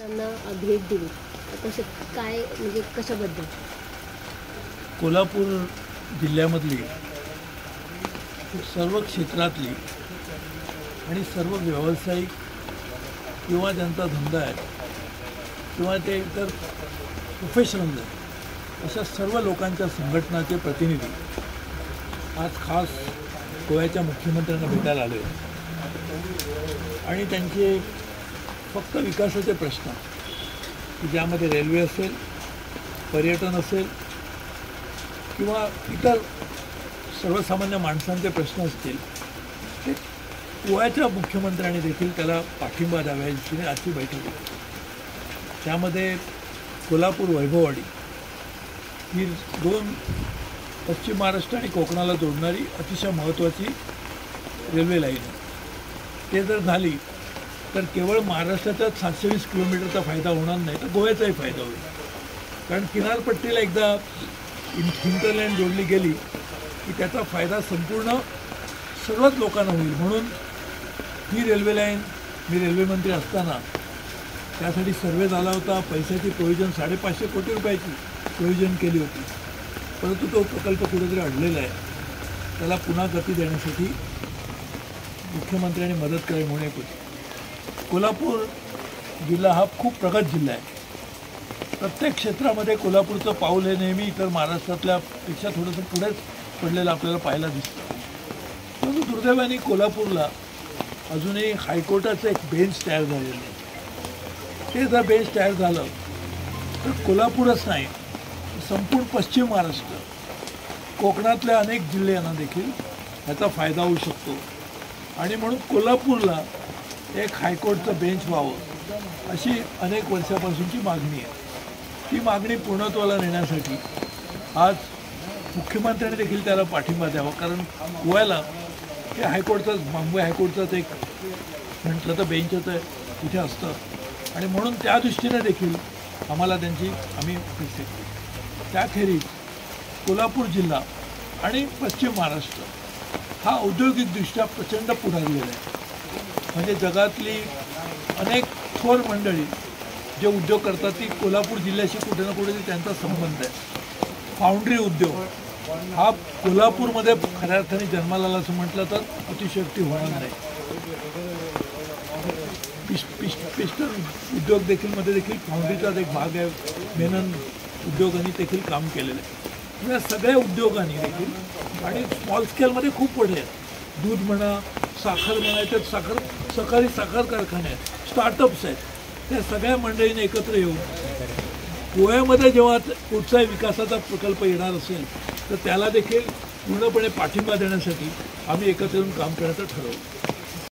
गावांना भेट दिली कसं काय म्हणजे कशाबद्दल? कोल्हापूर जिल्ह्यामधली सर्व क्षेत्रातली आणि सर्व व्यावसायिक किंवा ज्यांचा धंदा आहे किंवा ते इतर प्रोफेशनल आहेत अशा सर्व लोकांच्या संघटनाचे प्रतिनिधी आज खास गोव्याच्या मुख्यमंत्र्यांना भेटायला आले आणि त्यांचे फक्त विकासाचे प्रश्न की ज्यामध्ये रेल्वे असेल, पर्यटन असेल किंवा इतर सर्वसामान्य माणसांचे प्रश्न असतील ते गोव्याच्या मुख्यमंत्र्यांनी देखील त्याला पाठिंबा द्यावा या दृष्टीने आजची बैठक होती. त्यामध्ये कोल्हापूर वैभववाडी ही दोन पश्चिम महाराष्ट्र आणि कोकणाला जोडणारी अतिशय महत्त्वाची रेल्वे लाईन आहे. ते जर झाली तर केवळ महाराष्ट्राच्या 720 किलोमीटरचा फायदा होणार नाही तर गोव्याचाही फायदा होईल. कारण किनारपट्टीला एकदा हिंटरलँड जोडली गेली की त्याचा फायदा संपूर्ण सर्वच लोकांना होईल. म्हणून ही रेल्वे लाईन मी रेल्वे मंत्री असताना त्यासाठी सर्वे झाला होता. पैशाची प्रोव्हिजन 550 कोटी रुपयाची प्रोव्हिजन केली होती. परंतु तो प्रकल्प कुठेतरी अडलेला आहे. त्याला पुन्हा गती देण्यासाठी मुख्यमंत्र्यांनी मदत करावी म्हणून एक होती. कोल्हापूर जिल्हा हा खूप प्रगत जिल्हा आहे. प्रत्येक क्षेत्रामध्ये कोल्हापूरचं पाऊल हे नेहमी इतर महाराष्ट्रातल्यापेक्षा थोडंसं पुढेच पडलेलं आपल्याला पाहायला दिसतं. परंतु दुर्दैवाने कोल्हापूरला अजूनही हायकोर्टाचं एक बेंच तयार झालेलं नाही. ते जर बेंच तयार झालं तर कोल्हापूरच नाही संपूर्ण पश्चिम महाराष्ट्र कोकणातल्या अनेक जिल्ह्यांना देखील याचा फायदा होऊ शकतो. आणि म्हणून कोल्हापूरला एक हायकोर्टचं बेंच व्हावं अशी अनेक वर्षापासूनची मागणी आहे. ती मागणी पूर्णत्वाला नेण्यासाठी आज मुख्यमंत्र्यांनी देखील त्याला पाठिंबा द्यावा. कारण गोव्याला हे हायकोर्टचंच मुंबई हायकोर्टचंच एक म्हटलं तर बेंचच आहे तिथे असतं आणि म्हणून त्या दृष्टीने देखील आम्ही अपेक्षा केली. त्याखेरीज कोल्हापूर जिल्हा आणि पश्चिम महाराष्ट्र हा औद्योगिकदृष्ट्या प्रचंड पुढारलेला आहे. म्हणजे जगातली अनेक थोर मंडळी जे उद्योग करतात ती कोल्हापूर जिल्ह्याशी कुठे ना कुठे त्यांचा संबंध आहे. फाउंड्री उद्योग हा कोल्हापूरमध्ये खऱ्या अर्थाने जन्माला आला असं म्हटलं तर अतिशयोक्ती होणार नाही. पिस्टन उद्योग देखील फाउंड्रीचाच एक भाग आहे. मेनन उद्योगांनी देखील काम केलेलं आहे. या सगळ्या उद्योगांनी देखील आणि स्मॉल स्केलमध्ये खूप पुढे आहेत. दूध म्हणा, साखर म्हणायच्यात, सहकारी साखर कारखाने आहेत, स्टार्टअप्स आहेत. त्या सगळ्या मंडळींनी एकत्र येऊन गोव्यामध्ये जेव्हा कुठचाही विकासाचा प्रकल्प येणार असेल तर त्याला देखील पूर्णपणे पाठिंबा देण्यासाठी आम्ही एकत्र येऊन काम करण्याचं ठरवलं.